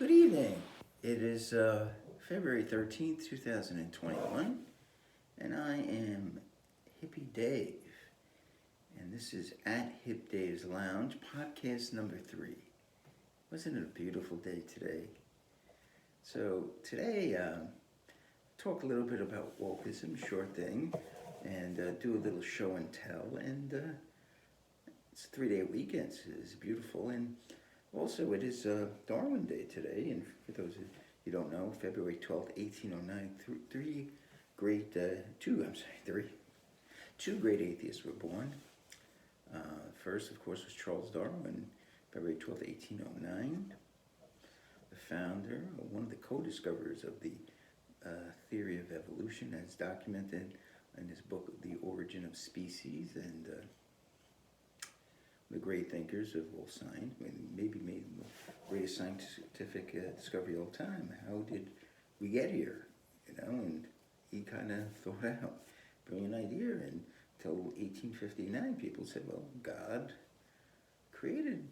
Good evening. It is February 13th, 2021, and I am Hippie Dave. And this is at Hip Dave's Lounge, podcast number 3. Wasn't it a beautiful day today? So, today, talk a little bit about wokeism, short thing, and do a little show and tell. And it's a 3-day weekend, so it's beautiful. And also, it is Darwin Day today, and for those of you who don't know, February 12th, 1809, two great atheists were born. First, of course, was Charles Darwin, February 12th, 1809, the founder, one of the co-discoverers of the theory of evolution, as documented in his book, The Origin of Species, and the great thinkers of all science, maybe made the greatest scientific discovery of all time. How did we get here? And he kind of thought out a brilliant idea. And until 1859, people said, well, God created,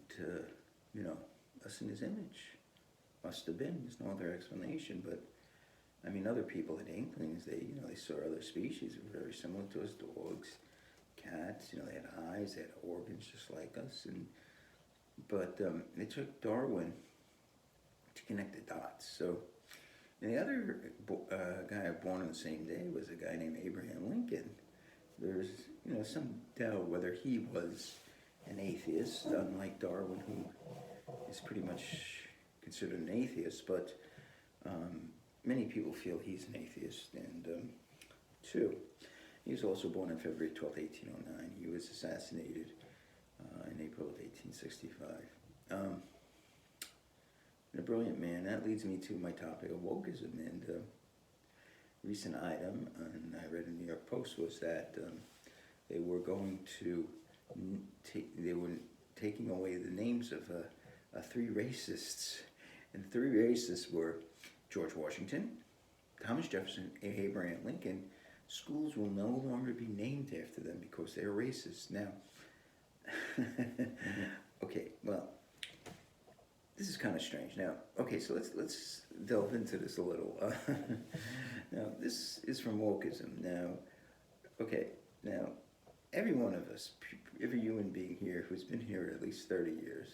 us in his image. Must have been. There's no other explanation. But, other people had inklings. They saw other species that were very similar to us, dogs, cats, they had eyes, they had organs just like us, but it took Darwin to connect the dots. So, and the other guy born on the same day was a guy named Abraham Lincoln. There's, some doubt whether he was an atheist, unlike Darwin, who is pretty much considered an atheist, but many people feel he's an atheist, and two. He was also born on February 12, 1809. He was assassinated in April of 1865. A brilliant man. That leads me to my topic of wokeism. And recent item, and I read in the New York Post, was that they were going to they were taking away the names of 3 racists, and the 3 racists were George Washington, Thomas Jefferson, and Abraham Lincoln. Schools will no longer be named after them because they're racist. Now, okay, well, this is kind of strange. Now, okay, so let's delve into this a little. Now, this is from wokeism. Now, every one of us, every human being here who's been here at least 30 years,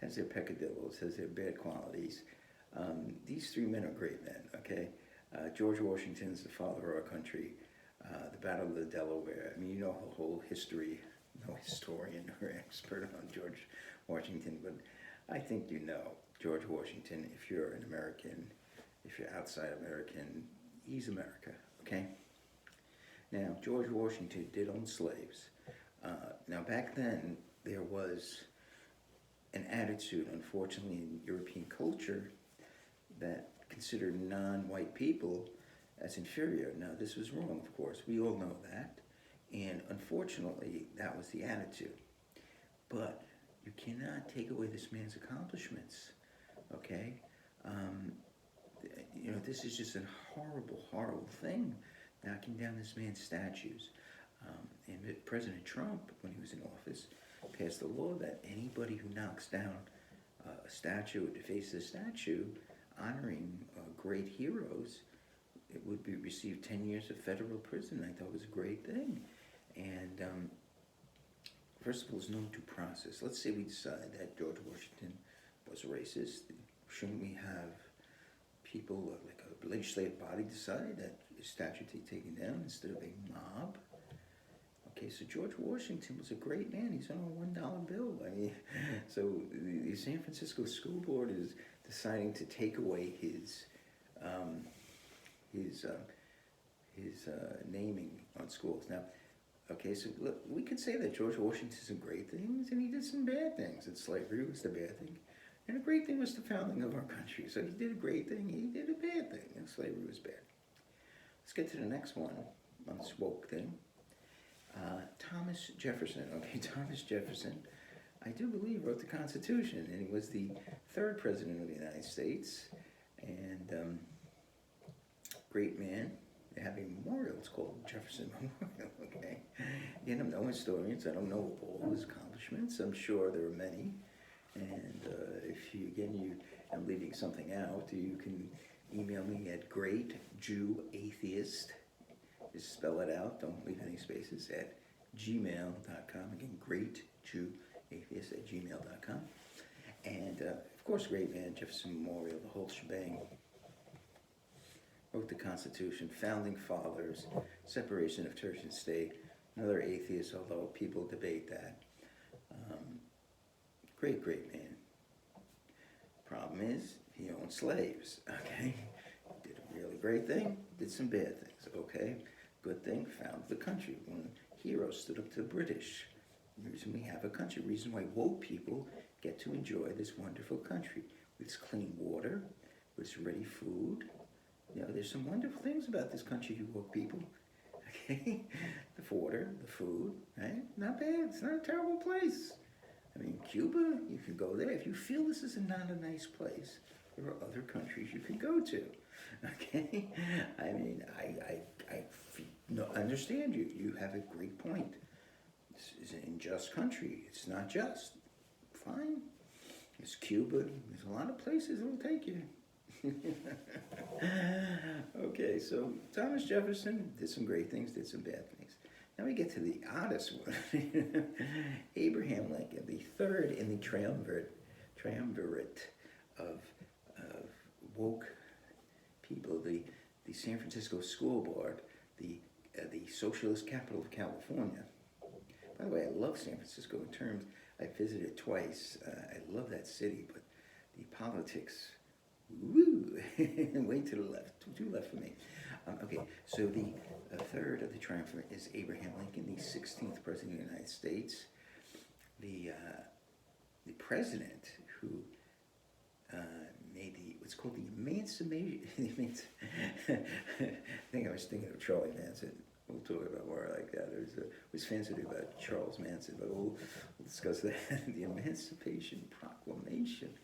has their peccadillos, has their bad qualities. These 3 men are great men, okay? George Washington is the father of our country, the Battle of the Delaware. The whole history. No historian or expert on George Washington, but I think George Washington. If you're an American, if you're outside American, he's America, okay? Now, George Washington did own slaves. Now, back then, there was an attitude, unfortunately, in European culture that considered non-white people as inferior. Now, this was wrong, of course. We all know that. And unfortunately, that was the attitude. But you cannot take away this man's accomplishments, okay? This is just a horrible, horrible thing, knocking down this man's statues. And President Trump, when he was in office, passed a law that anybody who knocks down a statue or defaces a statue honoring great heroes, it would be receive 10 years of federal prison. I thought it was a great thing. And first of all, there's no due process. Let's say we decide that George Washington was racist. Shouldn't we have people, like a legislative body, decide that his statue be taken down instead of a mob? Okay, so George Washington was a great man. He's on a $1 bill. So the San Francisco School Board is deciding to take away his naming on schools. Now, okay, so look, we could say that George Washington did some great things, and he did some bad things. And slavery was the bad thing, and a great thing was the founding of our country. So he did a great thing, he did a bad thing, and slavery was bad. Let's get to the next one on this woke thing. Thomas Jefferson. Okay, Thomas Jefferson, I do believe, wrote the Constitution, and he was the 3rd president of the United States, and great man. They have a memorial. It's called Jefferson Memorial, okay? Again, I'm no historian, so I don't know all his accomplishments. I'm sure there are many. And if you I'm leaving something out, you can email me at greatjewatheist, just spell it out, don't leave any spaces, at gmail.com. Again, greatjewatheist@gmail.com. And of course, great man, Jefferson Memorial, the whole shebang. Wrote the Constitution, founding fathers, separation of church and state. Another atheist, although people debate that. Great man. Problem is, he owned slaves, okay? Did a really great thing, did some bad things, okay? Good thing, founded the country. One hero stood up to the British. The reason we have a country, the reason why woke people get to enjoy this wonderful country with its clean water, with its ready food. You know, there's some wonderful things about this country, you woke people. Okay? The water, the food, right? Not bad. It's not a terrible place. I mean, Cuba, you can go there. If you feel this is not a nice place, there are other countries you can go to. Okay? I mean, I understand you. You have a great point. This is an unjust country. It's not just. Fine. It's Cuba. There's a lot of places that will take you. Okay, so Thomas Jefferson did some great things, did some bad things. Now we get to the oddest one. Abraham Lincoln, the third in the triumvirate of woke people, the San Francisco School Board, the socialist capital of California. By the way, I love San Francisco in terms, I visited it twice. I love that city, but the politics, woo, way to the left, too left for me. Okay, so the third of the triumvirate is Abraham Lincoln, the 16th president of the United States. The president who made what's called the Emancipation. I think I was thinking of Charlie Manson. We'll talk about more like that. It was fancy about Charles Manson, but we'll discuss that. The Emancipation Proclamation.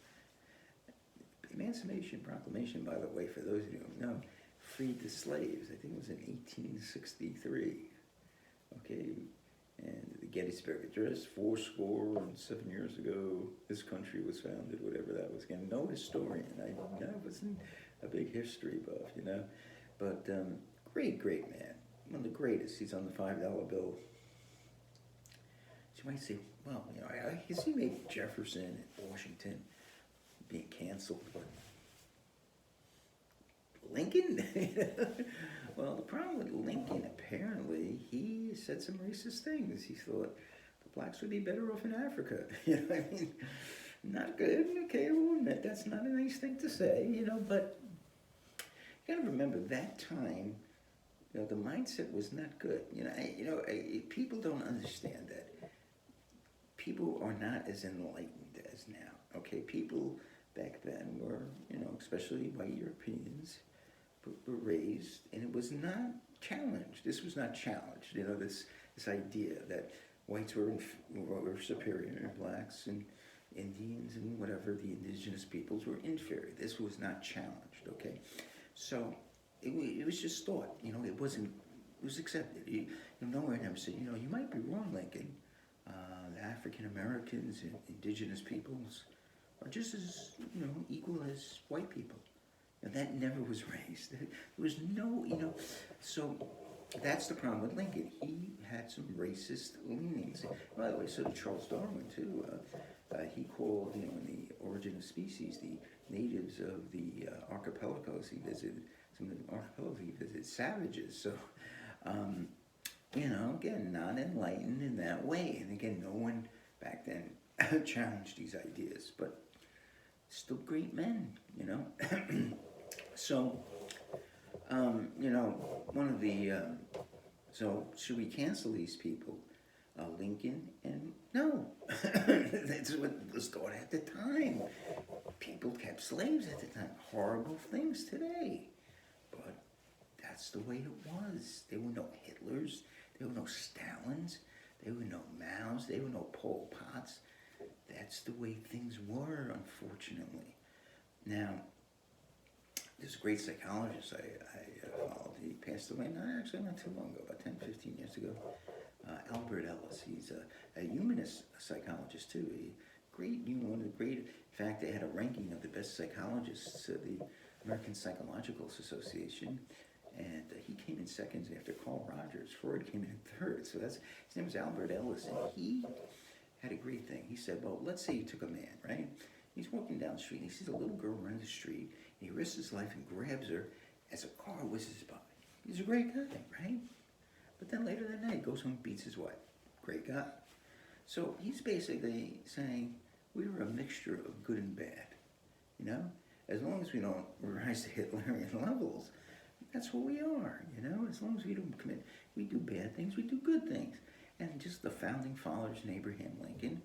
The Emancipation Proclamation, by the way, for those of you who don't know, freed the slaves. I think it was in 1863. Okay, and the Gettysburg Address, 7 years ago, this country was founded, whatever that was. Again, no historian. I wasn't a big history buff, you know. But great man. One of the greatest. He's on the $5 bill. So you might say, well, you know, I can see maybe Jefferson and Washington being canceled, but Lincoln? Well, the problem with Lincoln, apparently, he said some racist things. He thought the blacks would be better off in Africa. You know what I mean? Not good. Okay, we'll admit that's not a nice thing to say, you know, but you gotta remember that time, you know, the mindset was not good. People don't understand that. People are not as enlightened as now. Okay, people back then were, you know, especially white Europeans, were raised, and it was not challenged. This was not challenged. You know, this idea that whites were superior and blacks and Indians and whatever, the indigenous peoples were inferior. This was not challenged. Okay, so it was just thought. You know, it was accepted. Nowhere never said, you know, you might be wrong, Lincoln. The African Americans and indigenous peoples are just as, you know, equal as white people. And that never was raised. There was no, you know, so that's the problem with Lincoln. He had some racist leanings. By the way, so did Charles Darwin, too. He called, you know, in The Origin of Species, the natives of the archipelagos he visited, some of the archipelagos he visited, savages. So, you know, again, not enlightened in that way. And again, no one back then challenged these ideas, but still great men, you know. So, you know, one of the, so should we cancel these people? Lincoln, and no. That's what was thought at the time. People kept slaves at the time. Horrible things today. But that's the way it was. There were no Hitlers. There were no Stalins. There were no Maos. There were no Pol Pots. That's the way things were, unfortunately. Now, this great psychologist I followed, he passed away not too long ago, about 10, 15 years ago. Albert Ellis. He's a humanist psychologist too, a great, one of the great, in fact, they had a ranking of the best psychologists, the American Psychological Association, and he came in second after Carl Rogers. Freud came in third. So his name was Albert Ellis, and he had a great thing. He said, well, let's say you took a man, right? He's walking down the street, and he sees a little girl running the street, and he risks his life and grabs her as a car whizzes by. He's a great guy, right? But then later that night, he goes home and beats his wife. Great guy. So he's basically saying, we were a mixture of good and bad, you know? As long as we don't rise to Hitlerian levels, that's what we are, you know? As long as we don't we do bad things, we do good things. And just the founding fathers and Abraham Lincoln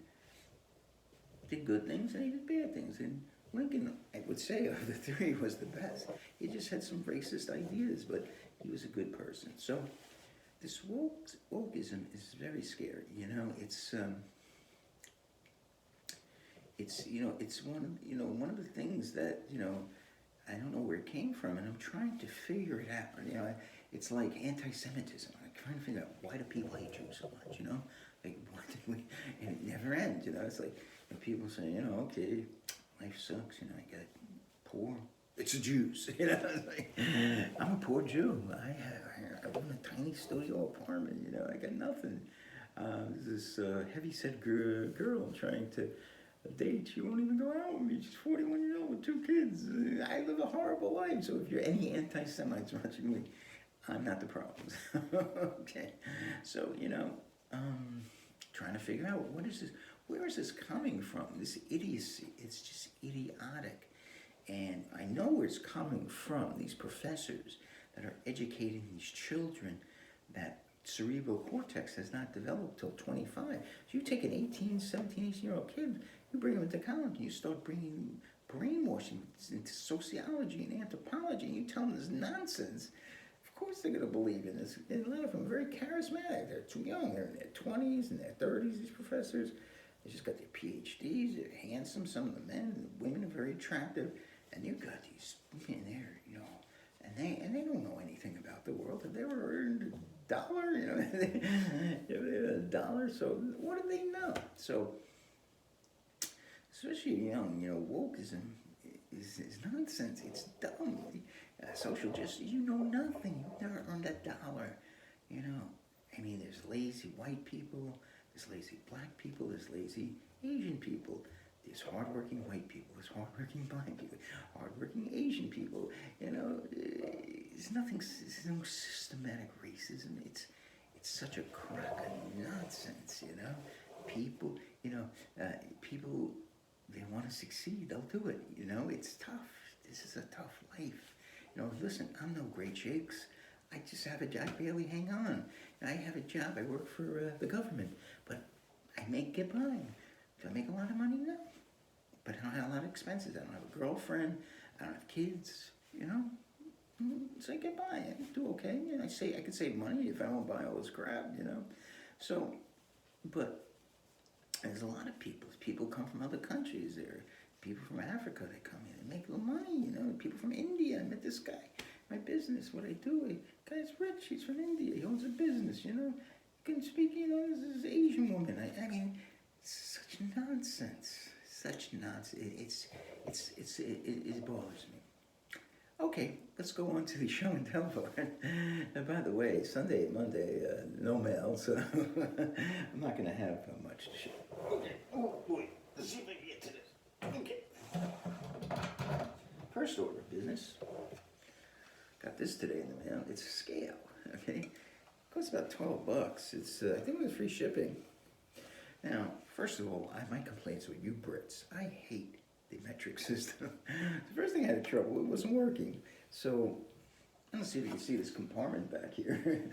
did good things and he did bad things. And Lincoln, I would say, of the three, was the best. He just had some racist ideas, but he was a good person. So this wokeism is very scary, you know? It's one of the things that, you know, I don't know where it came from, and I'm trying to figure it out. You know, it's like anti-Semitism. I'm trying to figure out, why do people hate Jews so much, you know? Like, why did we, and it never ends, you know? It's like, when people say, you know, okay, life sucks, you know, I got poor, it's the Jews, you know? It's like, I'm a poor Jew. I live in a tiny studio apartment, you know, I got nothing. This heavy-set girl trying to date, she won't even go out with me. She's 41 years old with 2 kids. I live a horrible life. So if you're any anti-Semites watching me, I'm not the problem. Okay. So, you know, trying to figure out, what is this? Where is this coming from? This idiocy. It's just idiotic. And I know where it's coming from. These professors that are educating these children that cerebral cortex has not developed till 25. So you take an 18, 17, 18-year-old kid, you bring him into college, you start bringing brainwashing into sociology and anthropology, and you tell them this nonsense. Of course they're going to believe in this. And a lot of them are very charismatic. They're too young. They're in their 20s and their 30s, these professors. They just got their PhDs. They're handsome. Some of the men and the women are very attractive. And you've got these men there, you know, and they don't know anything about the world. Have they ever earned $1, you know, $1, so what do they know? So, especially young, you know, wokeism is nonsense. It's dumb. Social justice, you know nothing. You've never earned $1, you know. I mean, there's lazy white people, there's lazy black people, there's lazy Asian people. There's hardworking white people, there's hardworking black people, hardworking Asian people. You know, there's no systematic racism. It's such a crock of nonsense, you know. People, you know, people, they want to succeed, they'll do it, you know. It's tough. This is a tough life. You know, listen, I'm no great shakes. I just have a job, I barely hang on. I have a job, I work for the government, but I get by. Do I make a lot of money? No. But I don't have a lot of expenses. I don't have a girlfriend. I don't have kids, you know. So I get by. I do okay. You know, I could save money if I don't buy all this crap, you know. So, but there's a lot of people. People come from other countries. There are people from Africa that come in and make a little money, you know. People from India. I met this guy. My business, what I do, guy's rich. He's from India. He owns a business, you know. He can speak, you know, this is Asian woman. I mean, it's such nonsense. Such nonsense. It bothers me. Okay, let's go on to the show and tell part. And by the way, Sunday and Monday, no mail, so I'm not going to have much to show. Okay, oh boy, let's see if I can get to this. Okay. First order of business. Got this today in the mail. It's a scale, okay? It costs about $12. It's, I think it was free shipping. Now, first of all, my complaints with you Brits. I hate the metric system. The first thing I had trouble, it wasn't working. So, let's see if you can see this compartment back here.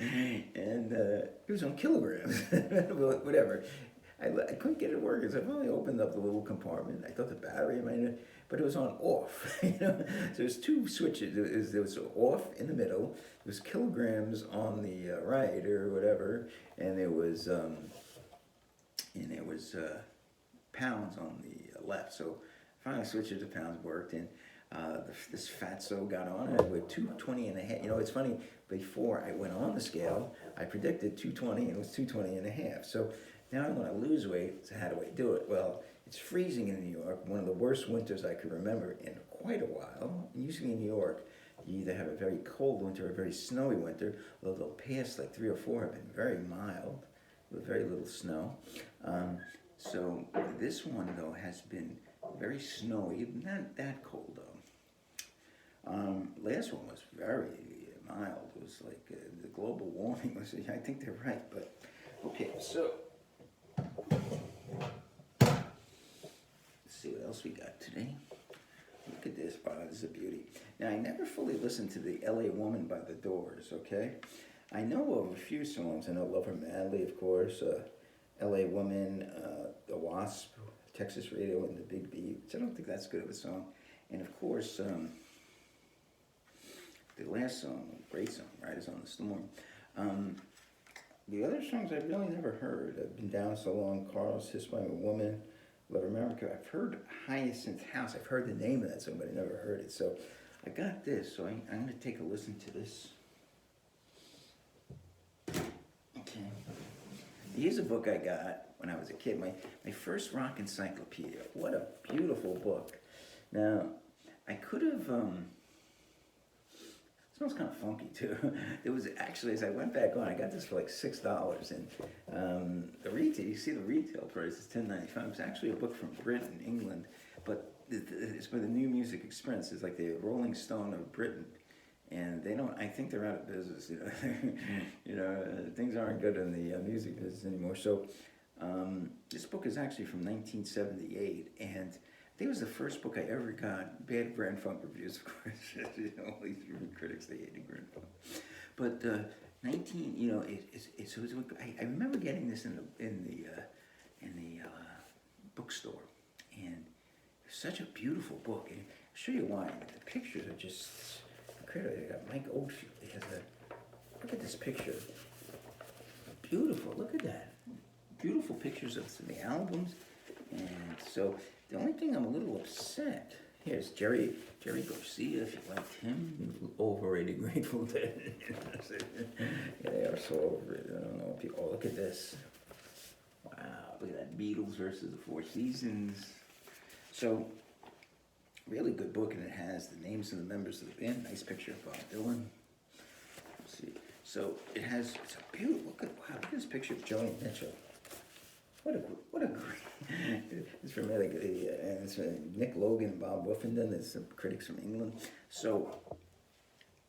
And it was on kilograms. Whatever. I couldn't get it working, so I finally opened up the little compartment. I thought the battery might have, but it was on off. You know? So there's 2 switches. There was off in the middle. There was kilograms on the right or whatever, and there was pounds on the left. So finally switched it to pounds, worked, and this fatso got on it with 220 and a half. You know, it's funny, before I went on the scale, I predicted 220 and it was 220 and a half. So now I'm going to lose weight, so how do I do it? Well, It's freezing in New York, one of the worst winters I can remember in quite a while. Usually in New York, you either have a very cold winter or a very snowy winter, although the past like 3 or 4 have been very mild with very little snow. So this one though has been very snowy, not that cold though. Last one was very mild. It was like the global warming was, I think they're right, but okay, so let's see what else we got today. Look at this, wow, this is a beauty. Now, I never fully listened to the LA Woman by the Doors, okay? I know of a few songs. I know Love Her Madly, of course, LA Woman, The Wasp, Texas Radio, and The Big Beat, which I don't think that's good of a song. And of course, the last song, great song, Riders on the Storm. The other songs I've really never heard. I've Been Down So Long, Carl's Hiss by a Woman, Love America. I've heard Hyacinth House. I've heard the name of that song, but I never heard it. So I got this, so I'm going to take a listen to this. Okay. Here's a book I got when I was a kid, my first rock encyclopedia. What a beautiful book. Now, I could have, it smells kind of funky too. It was actually, as I went back on, I got this for like $6, and the retail, you see the retail price is $10.95. It's actually a book from Britain, England, but it's by the New Music Express. It's like the Rolling Stone of Britain, and they don't. I think they're out of business. Things aren't good in the music business anymore. So this book is actually from 1978, and I think it was the first book I ever got. Bad Grand Funk reviews, of course. All these critics, they hated Grand Funk. But I remember getting this in the bookstore, and it's such a beautiful book. And I'll show you why. The pictures are just incredible. I got Mike Oldfield. He has look at this picture. Beautiful. Look at that. Beautiful pictures of the albums. And so the only thing I'm a little upset, here's Jerry Garcia, if you liked him, overrated Grateful Dead. Yeah, they are so overrated. I don't know if people, look at this. Wow, look at that, Beatles versus the Four Seasons. So, really good book, and it has the names of the members of the band. Nice picture of Bob Dylan. Let's see. So it's a beautiful, look at this picture of Joni Mitchell. What a great, it's from it's Nick Logan and Bob Woofenden. There's some critics from England. So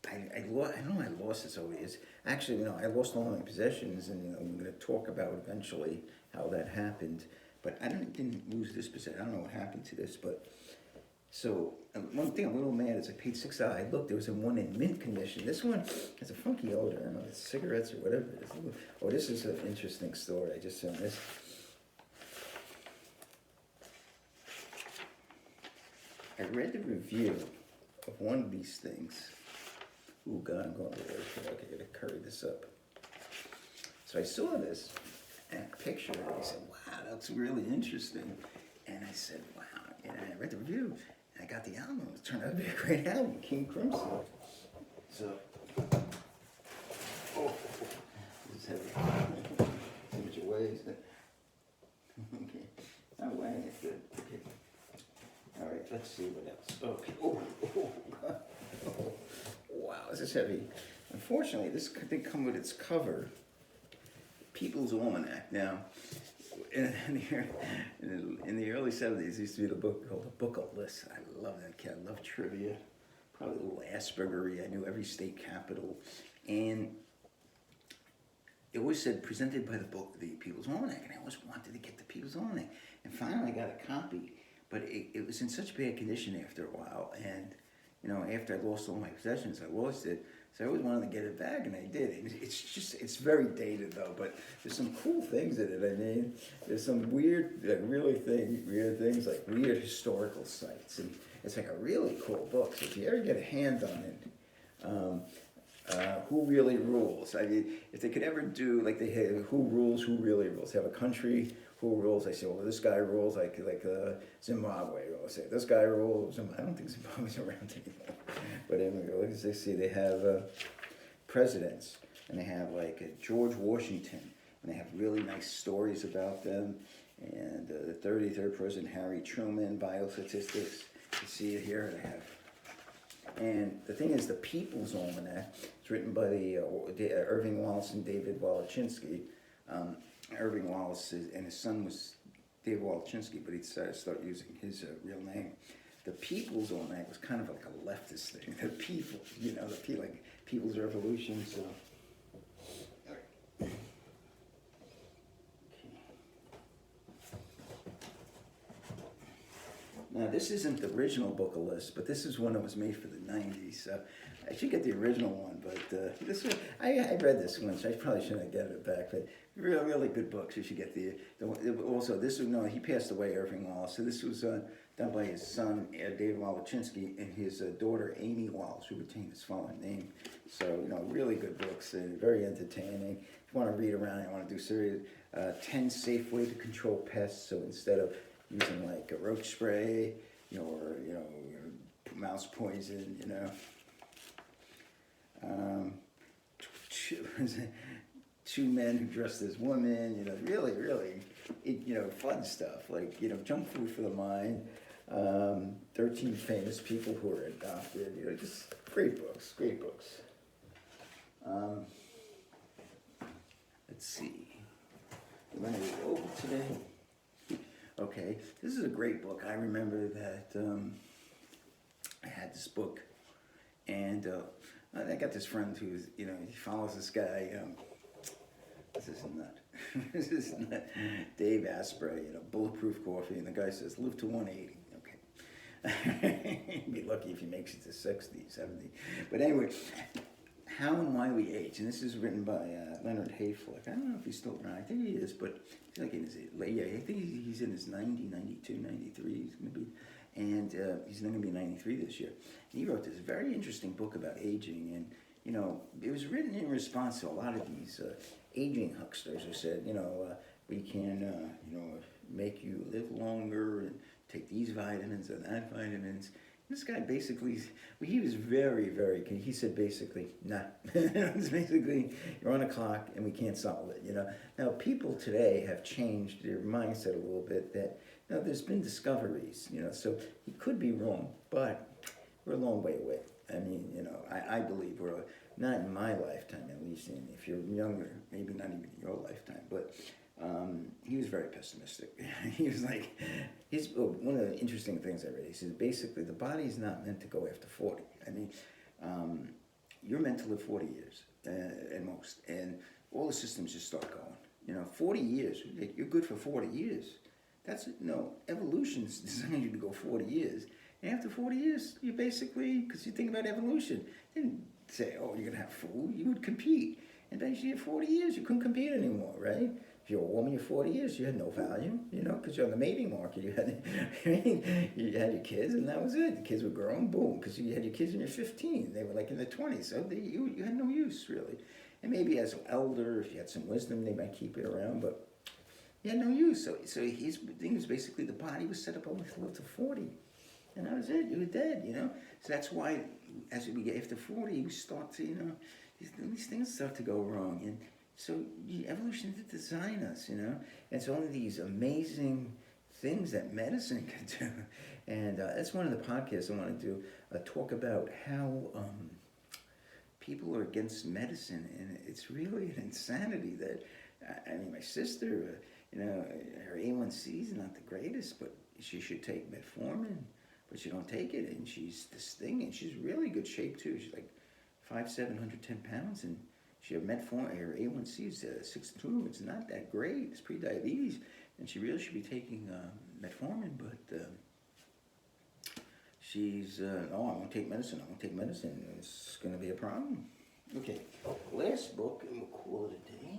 I know I lost this over the years. Actually, I lost all my possessions, and we're going to talk about eventually how that happened. But I didn't lose this possession. I don't know what happened to this, but so one thing I'm a little mad is I paid $6. I looked, there was one in mint condition. This one has a funky odor. I don't know, it's cigarettes or whatever it is. Oh, this is an interesting story. I just found this. I read the review of one of these things. Oh God, I'm going to work. Okay, I gotta curry this up. So I saw this and a picture, and I said, "Wow, that's really interesting." And I said, "Wow," and I read the review, and I got the album. It turned out to be a great album, King Crimson. So, this is heavy. See what it weighs. Okay, not weighing it good. Okay. All right, let's see what else. Okay. Oh, wow, this is heavy. Unfortunately, this didn't come with its cover. People's Almanac. Now, in the early 70s, there used to be the book called The Book of Lists. I love that kid. I love trivia. Probably a little Aspergery. I knew every state capital. And it always said, presented by the People's Almanac. And I always wanted to get the People's Almanac. And finally I got a copy. But it was in such bad condition after a while, and after I lost all my possessions, I lost it. So I always wanted to get it back, and I did. It's very dated though, but there's some cool things in it. I mean, there's some weird things like weird historical sites, and it's like a really cool book. So if you ever get a hand on it, Who Really Rules? I mean, if they could ever do like they have Who Rules, Who Really Rules? They have a country. Who rules? I say, well, this guy rules like Zimbabwe. I'll say, this guy rules. I don't think Zimbabwe's around anymore. But anyway, as they see, they have presidents, and they have like George Washington, and they have really nice stories about them. And the 33rd President Harry Truman, biostatistics. You see it here, I have. And the thing is, the People's Almanac, it's written by Irving Wallace and David Walachinsky. Irving Wallace and his son was David Walachinsky, but he decided to start using his real name. The People's Almanac was kind of like a leftist thing. The people, like People's Revolution. So, now this isn't the original book of lists, but this is one that was made for the 90s. So I should get the original one, but this one, I read this once. I probably shouldn't get it back, but really, really good books. You should get the also this was he passed away, Irving Wallace. So this was done by his son David Walachinsky and his daughter Amy Wallace, who retained his fallen name. So really good books and very entertaining. If you want to read around, you want to do serious 10 safe ways to control pests. So instead of using like a roach spray, or mouse poison, two men who dressed as women, really, really, fun stuff like junk food for the mind. 13 famous people who are adopted, just great books. Let's see. You want to read over today? Okay, this is a great book. I remember that I had this book, and I got this friend who's, he follows this guy. This is nut. This is nut. Dave Asprey, Bulletproof Coffee, and the guy says, live to 180. Okay. Be lucky if he makes it to 60, 70. But anyway, How and Why We Age, and this is written by Leonard Hayflick. I don't know if he's still around. I think he is, but he's like in his I think he's in his 90, 92, 93. He's going to be, and he's going to be 93 this year. And he wrote this very interesting book about aging, and it was written in response to a lot of these aging hucksters who said, we can, make you live longer and take these vitamins and that vitamins. This guy basically, he was very, very, he said basically, nah. It's basically, you're on a clock and we can't solve it, Now, people today have changed their mindset a little bit that, there's been discoveries, so he could be wrong, but we're a long way away. I mean, I believe we're, not in my lifetime at least, and if you're younger, maybe not even in your lifetime, but he was very pessimistic. He was like, one of the interesting things I read, he says, basically, the body is not meant to go after 40. I mean, you're meant to live 40 years at most, and all the systems just start going. 40 years, you're good for 40 years. Evolution's designed you to go 40 years. And after 40 years, you basically, because you think about evolution, you didn't say, oh, you're going to have food. You would compete. And basically at 40 years, you couldn't compete anymore, right? If you're a woman, you're 40 years, you had no value, because you're on the mating market. You had your kids, and that was it. The kids were grown, boom, because you had your kids when you're 15. They were like in their 20s, so you had no use, really. And maybe as an elder, if you had some wisdom, they might keep it around, but you had no use. So his thing was basically the body was set up only to live to 40. And that was it. You were dead, So that's why, as we get after 40, we start to, these things start to go wrong. And so evolution did design us, And it's only these amazing things that medicine can do. And that's one of the podcasts I want to do, talk about how people are against medicine. And it's really an insanity that, my sister, her A1C is not the greatest, but she should take metformin. But she don't take it, and she's this thing, and she's really good shape too. She's like 5'7", 110 pounds, and she had metformin. Her A1C is 6.2. It's not that great. It's pre-diabetes, and she really should be taking metformin. But she's I won't take medicine. It's going to be a problem. Okay, last book, and we'll call it a day.